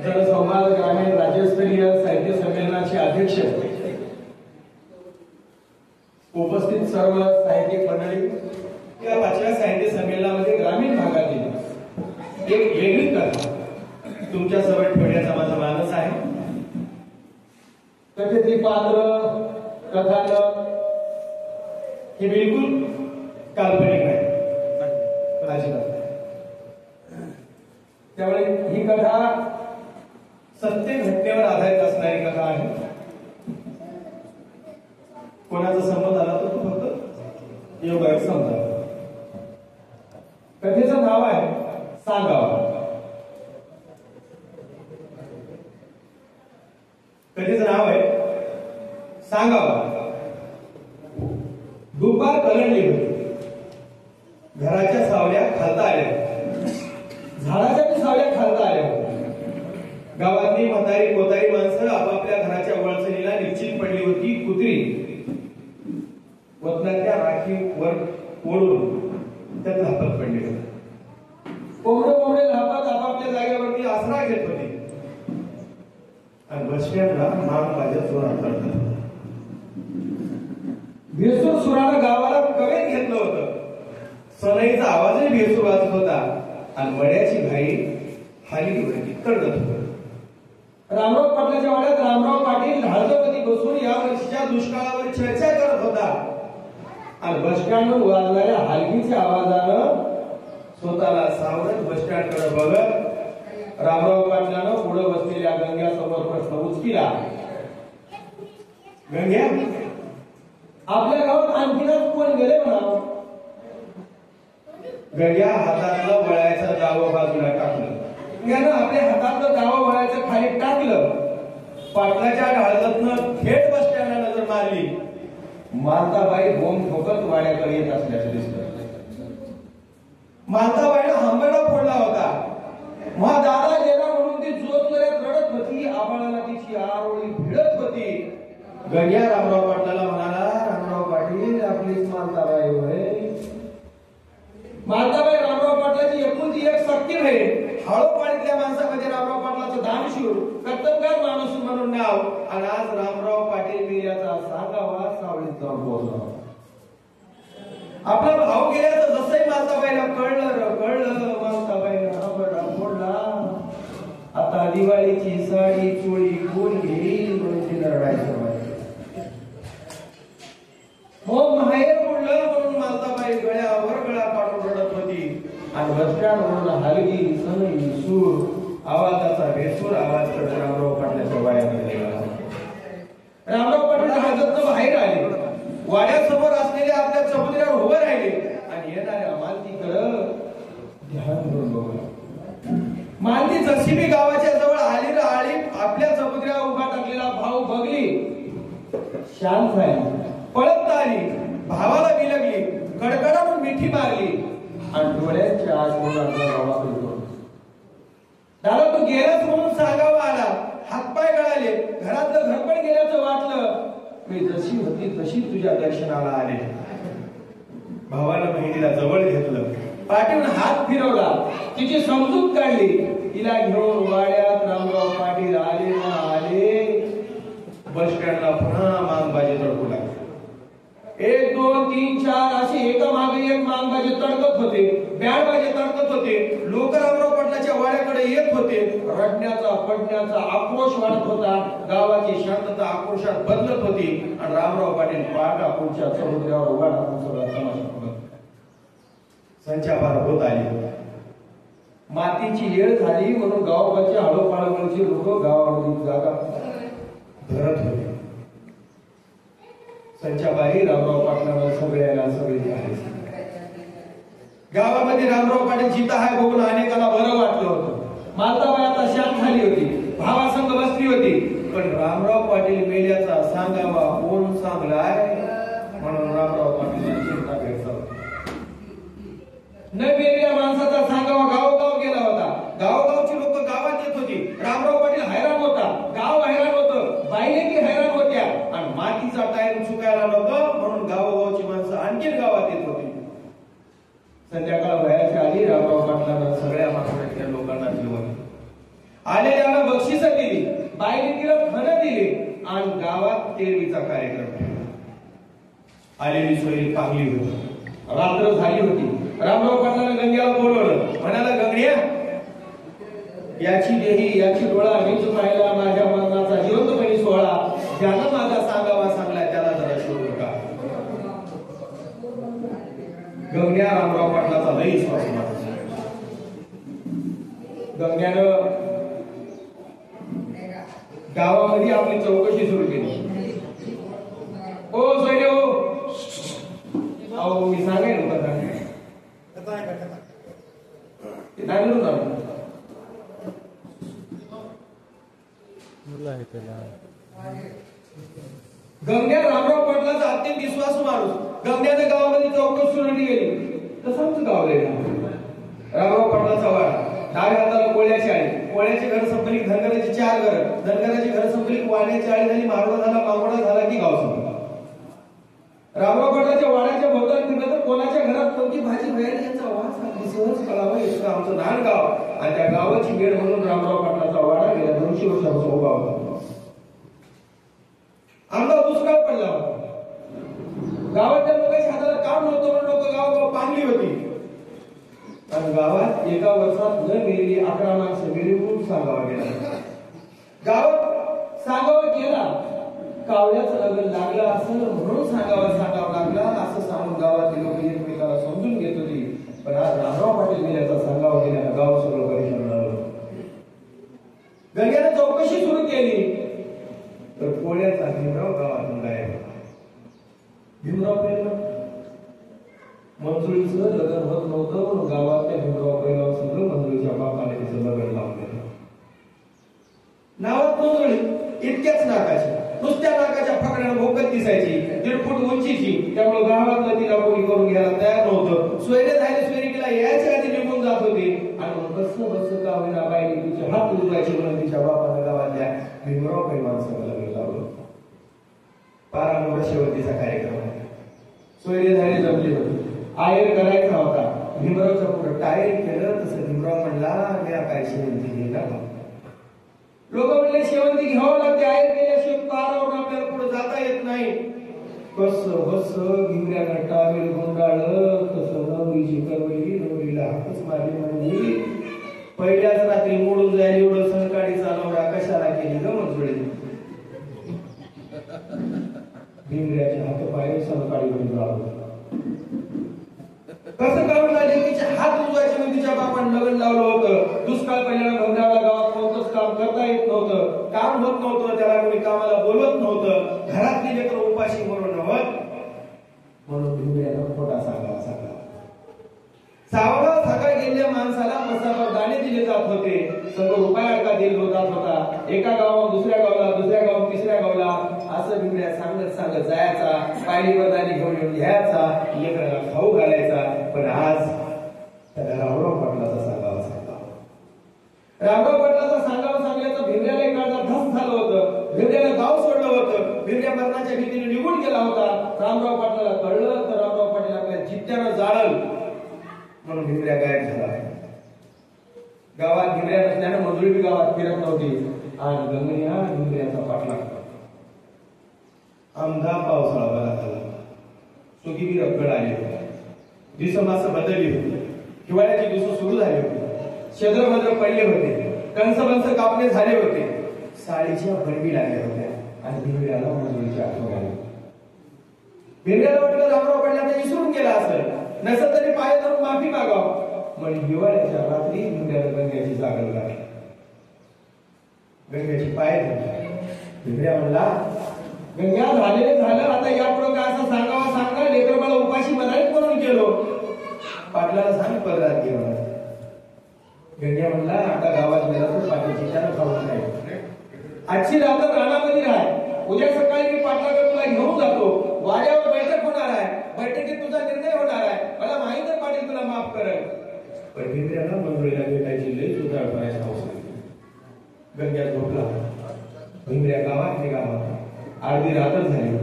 जनसंवाद ग्रामीण राज्यस्तरीय साहित्य संमेलनाचे अध्यक्ष उपस्थित सर्व साहित्यिक मंडळी, या 5व्या साहित्य संमेलनामध्ये ग्रामीण भागातील एक वेगळी कथा तुमच्या समोर ठेवण्याचा माझा मानस आहे. कथेतील पात्र कथानक हे बिलकुल काल्पनिक नाही. त्यामुळे ही कथा सत्य घटनेवर आधारित असणारी कथा आहे. कोणाचा संबंध आला तर तो फक्त योगायोग समजा. कथेचं नाव आहे सांगावा. कथेचं नाव आहे सांगावा. दुपार कलंडली होती. घराच्या सावल्या खालता आल्या, झाडाच्या सावल्या खालता आल्या. गावातली म्हातारी कोतारी माणसं आपापल्या घराच्या वळसणीला निश्चित पडली होती. कुत्री वतनाच्या राखीवर ओढून त्यात धापत पडले होते. कोंबडे कोंबडे धापत आपापल्या जागेवरती आसरा घेत होते आणि बसण्याला मान माझ्या जोरात पडतात. भेसूर सुरानं गावाला कवेत घेतलं होतं. सनईचा आवाजही भेसूर वाजत होता आणि वड्याची घाई हालीवरती कडत होती. रामराव पाटलाच्या वाड्यात रामराव पाटील ढाळजवळती बसून या वर्षीच्या दुष्काळावर चर्चा करत होता आणि बस स्टँडवर वाजणाऱ्या हलगीच्या आवाजानं स्वतःला सावरत बस स्टँडकडे बघत रामराव पाटलानं पुढे बसलेल्या गंग्यासमोर प्रश्न उचकिला. गंग्या, आपल्या गावात आणखीनच कोण गेले म्हणावं? गंग्या हातातलं वळायचं दावं बाजूला टाकलं. त्यानं आपल्या हातातलं दावं वळायचं खाली टाकलं. पाटलाच्या ढाळजतनं थेट बस स्टँडला नजर मारली. मालताबाई बोंब ठोकत वाड्याकडे येत असल्याचं दिसलं. मालताबाईनं हंबरडा फोडला होता. मग दादा गेला म्हणून ती जोतकऱ्यात रडत होती. आबाळाला तिची आरोळी भिडत होती. गंग्या रामराव पाटलाला म्हणाला, रामराव पाटील आपलीच मालताबाई होय. मालताबाई रामराव पाटलाची एकुलती एक सक्ती आहे. हाळोपाडीतल्या माणसामध्ये रामराव पाटलाचं दानशूर कर्तबगार माणूस म्हणून नाव आणि आज रामराव पाटील मेल्याचा सांगावा सावळीत जाऊन पोहोचला. आपला भाऊ गेल्याचं जसंही मालताबाईला कळलं मालताबाईनं हंबरडा फोडला. आता दिवाळीची साडी चोळी कोण घेईल म्हणून रडायचं. मग माहेर पडलं म्हणून मालताबाई गळ्यावर गळा काढून रडत होती आणि बस स्टँडवरून हलगी सनई सूर आवाजाचा भेसूर आवाज करत रामराव पाटलाच्या वाड्यामध्ये गेला. रामराव पाटील हातातनं बाहेर आले. वाड्यासमोर असलेल्या आपल्या चबुतऱ्यावर उभे राहिले आणि येणाऱ्या मालतीकडं ध्यान करून बघला. मालती जशी बी गावाच्या जवळ आली ना आली, आपल्या चबुतऱ्यावर उभा टाकलेला भाऊ बघली, शांत झाली, पळत आली, भावाला बिलगली, कडकडातून मिठी मारली आणि डोळ्याच्या आत गावा फिरतो. दादा तू गेलास म्हणून सांगावा आला. हातपाय गळाले, घरातलं घरपण गेल्याचं वाटलं. मी जशी होती तशी तुझ्या दर्शनाला आले. भावानं बहिणीला जवळ घेतलं, पाठीवर हात फिरवला, तिची समजूत काढली. तिला घेऊन वाड्यात रामराव पाटील आले ना आले. बस स्टँडला पुन्हा मागबाजी तडकू लागली. 1 2 3 4 असे एका मागे एक मागबाजी तडकत होते. बँडबाजी तडकत होते. लोक रामराव पाटलाच्या वाड्याकडे येत होते. रडण्याचा पडण्याचा आक्रोश वाढत होता. गावाची शांतता आक्रोशात बदलत होती आणि रामराव पाटील पाटा पुढच्या चौकड्यावर उभा टाकून सगळा तमाशा बघत. संचापार होत आली. मातीची येळ झाली म्हणून गावगावच्या आळोपाळोवरची लोक गावामध्ये जागा धरत होते. संचाबाई रामराव पाटलाला सगळे आहे. गावामध्ये रामराव पाटील जिता आहे बघून अनेकाला बरं वाटलं होतं. मालताबाई आता शांत झाली होती, भावासंग बसली होती. पण रामराव पाटील मेल्याचा सांगावा कोण सांगलाय म्हणून रामराव पाटील चिंता घेतला. न मेलेल्या माणसाचा सांगावा गावोगाव गेला होता. गावोगावची लोक गावात येत होती. रामराव पाटील हैराण होता, गाव हैराण होतं, बायलेकी हैराण होत्या आणि मातीचा टाइम चुकायला नको म्हणून गावोगावची माणसं आणखी गावात येत होती. संध्याकाळ व्हायच्या आधी रामराव तेरवीचा कार्यक्रम आलेली सोयरी पांगली होती. रात्र झाली होती. रामराव पाटलाने गंग्याला बोलवलं. म्हणाला, गंग्या, याची देही याची डोळा मीच पाहिला माझ्या मरणाचा जिवंतपणी सोहळा. ज्यानं माझा सांगावा सांगला त्याला जरा शोध का. गंग्या रामराव पाटलाचा लई विश्वास मानला. गंग्यानं गावामध्ये आपली चौकशी सुरू केली. ओ सोयरे हो, अहो मी सांगायला होता गंग्या रामराव पाटलाचा अत्यंत विश्वासू माणूस. गंग्याने गावामध्ये चौकशी सुरू केली. तसंच गाव रामराव पाटलाचा वाडा. डाव्या हाताला कोळ्याची आळी. कोळ्याचे घर संपली, धनगराची 4 घर. धनगराची घर संपली, वाड्याची आळी झाली, मारवडा झाला, मावडा झाला की गाव संपला. रामराव पाटलाच्या वाड्याच्या भोवताली फिरलं तर कोणाच्या घरात कोणती भाजी मिळाली याचा वास सहज कळावा. इथं आमचं लहान गाव आणि त्या गावाची वेळ म्हणून रामराव पाटलाचा वाडा गेल्या 200 वर्षापासून उभा होता. आमचा दुष्काळ पडला होता. गावातल्या लोकांच्या हाताला काम नव्हतं म्हणून लोक गाव पांगली होती. आणि गावात एका वर्षात न मिळाली 11 माणसं मिळून म्हणून सांगावा गेला. गावात सांगावा केला, कावल्याचं लग्न लागलं असं म्हणून सांगावं लागला असं सांगून गावातील लोक एकमेकाला समजून घेत होती. पण आज रामराव पाटील गेल्याचा सांगावा गेल्यानं गाव सगळं परेशान झालं. गंग्याने चौकशी सुरू केली तर कोळ्याचा भीमराव गावातून गायब. भीमराव मंजुळीचं लग्न होत नव्हतं म्हणून गावातल्या भीमराव पहिला सगळं मंजुळीच्या बापाने तिचं लग्न लावून दिलं. नावात मंजुळी, इतक्याच नाकाची, नुसत्या नाकाच्या फकड्यानं भोकत दिसायची, 1.5 फूट उंचीची. त्यामुळे गावातलं तिला कोणी करून घ्यायला तयार नव्हतं. सोयरे झाले, सोयरिकीला यायच्या आधी निघून जात होते. आणि कसं बस का होईना बाईने तिचे हात उजवायचे म्हणून तिच्या बापानं गावातल्या भीमराव पैलवान लग्न लावलं. 12 नंबर शेवटीचा कार्यक्रम आहे. सोयरे झाले, जमले होते. आयर करायचा होता. भीमरावच्या पुढे टायर केलं. तसं भीमराव म्हणला, मी काय शेवंती घेणार. लोक म्हणले, शेवंती घ्यावं लागते, आयर केल्याशिवाय पारावरून आपल्याला पुढे जाता येत नाही. कसं बस भीमऱ्यानं टावेल गुंडाळलं. तसं नवरीची करवली, नवरीला हातच मारली. म्हणजे पहिल्याच रात्री मोडून जाईल एवढं सणकाळीचा नवरा कशाला केली ग मंजुळी. भीमऱ्याचे हात पाय सणकाळी गुंडाळलं. कसं काढून तिचे हात उजवायचे म्हणून तिच्या बापाने लग्न लावलं होतं. दुष्काळ पहिल्यानं भंडारा गावात कोणतंच काम करता येत नव्हतं. काम होत नव्हतं, त्याला कोणी कामाला बोलवत नव्हतं. घरातली लेकर उपाशी म्हणून नव्हत म्हणून भीमऱ्यानं खोटा सांगावा. सावळा सकाळ गेलेल्या माणसाला मसावर दाणे दिले जात होते. सगळं रुपया का दिल जात होता. एका गावात दुसऱ्या गावाला, दुसऱ्या गावात तिसऱ्या गावाला असं भीमऱ्या सांगत जायचा. पायरीवर दाणे घेऊन येऊन घ्यायचा, लेकराला खाऊ घालायचा. पण आज त्याला रामराव पाटलाचा सांगावा सांगा. रामराव पाटलाचा सांगावा सांगल्याचं भीमऱ्याला एक काळात धस झालं होतं. भीमऱ्यानं गाव सोडलं होतं. भीमऱ्या मरणाच्या भीतीने निघून गेला होता. रामराव पाटलाला कळलं तर रामराव पाटील आपल्या जित्त्यानं जाळल म्हणून भीमऱ्या गायब झाला. गावात भीमऱ्या नसल्यानं मंजुळी बी गावात फिरत नव्हती. आणि गंगण्या भीमऱ्याचा पाठलाग. आमदा पावसाळा बरा झाला. सुगीबी रगड आली होती. दिवसमास बदलली होती. हिवाळ्याची दिवस सुरू झाली होती. शेद्रमद्र पडले होते. कंस कापणे झाले होते. साडीच्या भरबी लागल्या होत्या आणि भीमऱ्याला मंजुळीची आठवण आली. भीमऱ्याला वाटलं रामराव पाटलांना विसरून गेला असेल. नसेल तरी पाय धरून माफी मागाव. म्हणून हिवाळ्याच्या रात्री भीमऱ्याला गंग्याची जागल लागली. गंग्याची पाय धरले. भीमऱ्या म्हणला, गंग्या झालेलं झालं, आता यापुढे काय असं सांगावा सांगा. लेकर मला उपाशी मनाईत म्हणून गेलो. पाटलाला सांग पदरात घेऊन. गंग्या म्हणला, आता गावात गेला तर पाठीची त्यानं खाऊन नाही. आजची रात्र रानामध्ये राह. उद्या सकाळी मी पाटलाकडे तुला घेऊन जातो. वाड्यावर बैठक होणार आहे. बैठकीत तुझा निर्णय होणार आहे. मला माहित आहे पाटील तुला माफ करेल. पण भीमऱ्याला मंजुळीला भेटायची लई सुधारपणाची हौस होती. गंग्या झोपला. भीमऱ्या गावात निघाला. अर्धी रात्र झाली.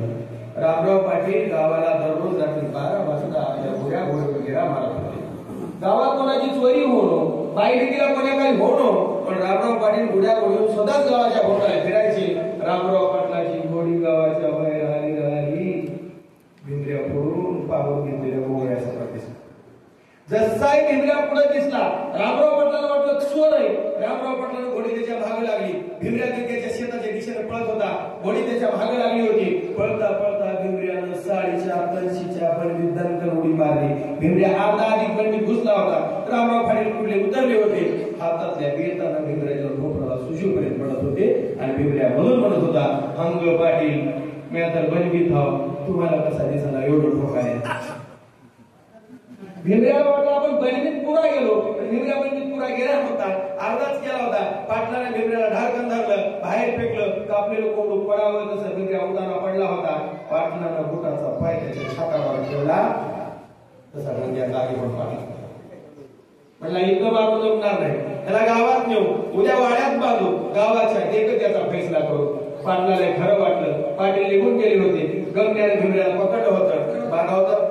रामराव पाटील गावाला दररोज रात्री 12 वाजता आपल्या घोड्या वगैरे मारत होते. गावात कोणाची चोरी होणो, बाईडीला कोणा काही होणो, पण रामराव पाटील घोड्या घेऊन स्वतःच गावाच्या भोवताली फिरायचे. रामराव पाटलाची घोडी गावाच्या जसाही भिमऱ्या पुढे दिसला, रामराव पाटलाला वाटलं स्वर आहे. रामराव पाटलाला घोडी त्याच्या मागे लागली. भिमऱ्या गंगेच्या शेताच्या दिशेने पळत होता. घोडी त्याच्या मागे लागली होती. पळता पळता भिमऱ्यानं साडीच्या कळशीच्या बंडीत दणकन उडी मारली. भिमऱ्या अर्धा अधिक बंडीत घुसला होता. रामराव पाटील पुढे उतरले होते. हातातल्या बेताना भिमऱ्याच्या ढोपराला सुशीपर्यंत पडत होते आणि भिमऱ्या म्हणून म्हणत होता, अंग पाटील मी आता बनवीत हाव, तुम्हाला कसा दिसला एवढं ठोक आहे. भिमऱ्याला वाटलं आपण बनवीत पुरा गेलो. भिमऱ्या बनवीत पुरा गेला होता, अर्धाच केला होता. पाटलाने भिमऱ्याला ढारकन धरलं, बाहेर फेकलं. कापलेलं कोंबडू पडावं तसं भिमऱ्या उताना पडला होता. पाटलानं बोटाचा पाय त्याच्या छातावर ठेवला, तसा गंग्या जागी पण पाडला. म्हणला इथं मारून जमणार नाही, त्याला गावात नेऊ, उद्या वाड्यात बांधू, गावाच्या एकत्याचा फैसला करू. पाटलाला खरं वाटलं. पाटील निघून गेले होते. गंग्याने भिमऱ्याला पकडलं होतं, बांधा होतं,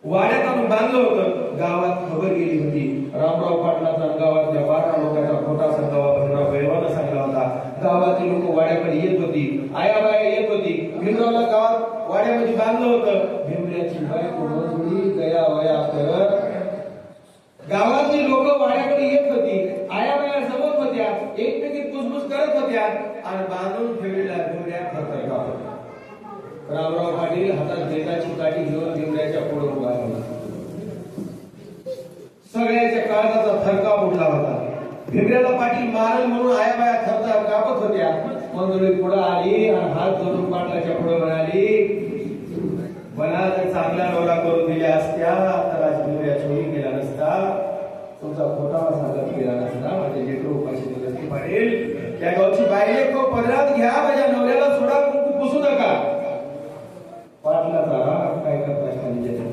वाड्यात आणून बांधलं होतं. गावात खबर गेली होती. रामराव पाटलाचा गावातल्या 12 लोकांचा खोटा संगावा भीमराव पैलवानं सांगला होता. गावातील लोक वाड्याकडे येत होती, आयाबाया येत होती. भीमरावला गावात वाड्यामध्ये बांधलं होतं. भिमऱ्याची बायको मंजुळी गया वया करत गावातली लोक वाड्याकडे येत होती. आयाबाया जमत होत्या, एकमेकी कुसबुस करत होत्या आणि बांधून ठेवलेल्या भिमऱ्या थरथर कापत. रामराव पाटील हातात बेताची काठी घेऊन भिमऱ्याच्या पुढे उभा राहिला. सगळ्याच्या काळजाचा थरकाप उडला होता. भिमऱ्याला पाटील मारल म्हणून आयाबाया थरथर कापत होत्या. मंजुळी पुढे आली आणि हात जोडून पाटलाच्या पुढे म्हणाली, मला जर चांगला नवरा करून दिल्या असत्या तर आज भिमऱ्या चोरी केला नसता, तुमचा खोटा सांगत केला नसता, माझे लेकरं उपाशी दिले असते. पाटील त्या गावची बायले को पदरात घ्या, माझ्या नवऱ्याला सोडा, कुंकू पुसू नका. पाटलाचा राग काय करता खाली येतो.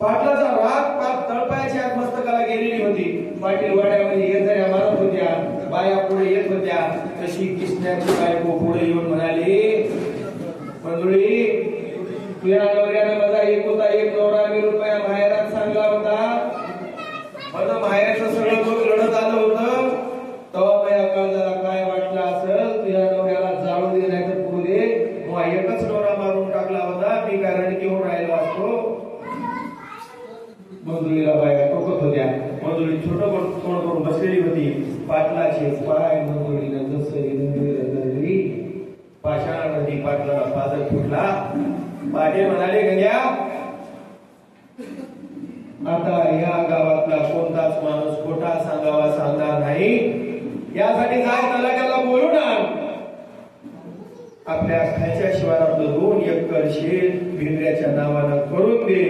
पाटलाचा राग पाप तळपायाच्या आत मस्तकाला गेलेली होती. पाटील वाड्यामध्ये येणाऱ्या मारत होत्या, बाया पुढे येत होत्या. तशी कृष्णाची बायको पुढे येऊन म्हणाली, मंजुळी तुझ्या नवऱ्यानं माझा एक नवरा मी रुपया माहेरात सांगला होता. माझं माहेरचं सगळं लोक लढत आलं होतं. तेव्हा माझ्या काळजाला काय वाटलं असेल, तुझ्या नवऱ्याला जाळून दे नाही तर पुढे दे. मग एकच नवरा मारून टाकला होता, मी काय रणकी होऊन राहिलो असतो. मंजुळीला बाया टोकत होत्या. मंजुळी छोटं तोंड करून बसलेली होती. पाटलाचे पाय मंजुळीनं जसं पाषाणामध्ये पाटलाला पादर फुटला. पाटील म्हणाले, गंग्या आता या गावातला कोणताच माणूस खोटा सांगावा सांगणार नाही. यासाठी जाय तलाट्याला बोलून आण. आपल्या खालच्या शिवारातलं 2 एकर शेत भिमऱ्याच्या नावानं करून दे.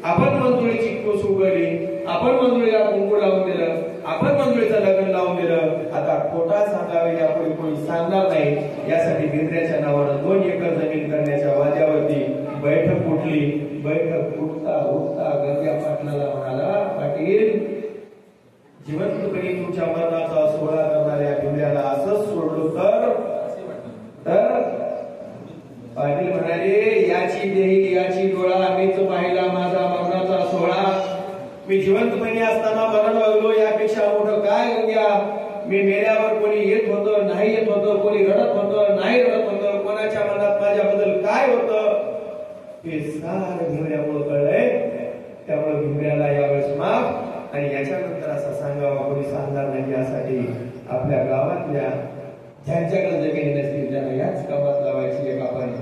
आपण मंजुळीची कोस उघडली, आपण मंजुळीला कुंकू लावून दिलं, आपण मंजुळीचं लग्न लावून दिलं. आता खोटा सांगावे यापुढे कोणी सांगणार नाही. यासाठी भिमऱ्याच्या नावानं 2 एकर जमीन करण्याच्या वाद्यावरती बैठक उठली. बैठक उठता उठता गंग्या पाटलाला म्हणाला, पाटील जिवंतपणे तुमच्या मरणाचा सोहळा करणाऱ्या भिमऱ्याला असंच सोडलो तर पाटील म्हणाले, याची देही याची डोळा मीच पाहिला माझा मरणाचा सोहळा. मी जिवंतपणे असताना मरण वागलो, यापेक्षा मोठं काय गंग्या. मी मेल्यावर कोणी येत होतं नाही येत होतं, कोणी रडत होतं नाही रडत होतं, कोणाच्या मनात माझ्याबद्दल काय होतं हे सारं भिमऱ्यामुळे कळलंय. त्यामुळे भिमऱ्याला यावेळेस माफ आणि याच्यानंतर असं सांगावा कोणी सांगणार नाही. यासाठी आपल्या गावातल्या ज्यांच्याकडे जमिनी नसतील त्यांना याच कामात लावायची एक आपण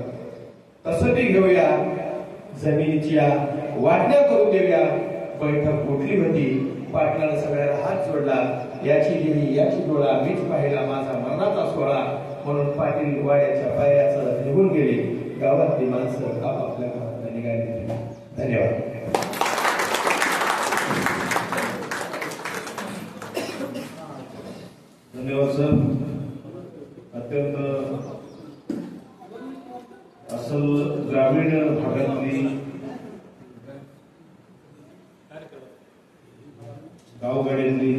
तसं ती घेऊया, जमिनीच्या वाटण्या करून देऊया. बैठक उठली होती. पाटलानं सगळ्याला हात जोडला. याची देही याची डोळा मीच पाहिला माझा मरणाचा सोहळा म्हणून पाटील वाड्याच्या पायऱ्याचं निघून गेले. गावातली माणसं आपापल्या गावात निघाली. धन्यवाद. धन्यवाद सर. अत्यंत अस्सल ग्रामीण भागातली गावगाड्यातली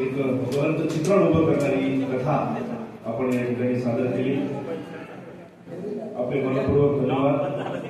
एक ज्वलंत चित्रण उभं करणारी कथा आपण या ठिकाणी सादर केली. आपले मनपूर्वक धन्यवाद.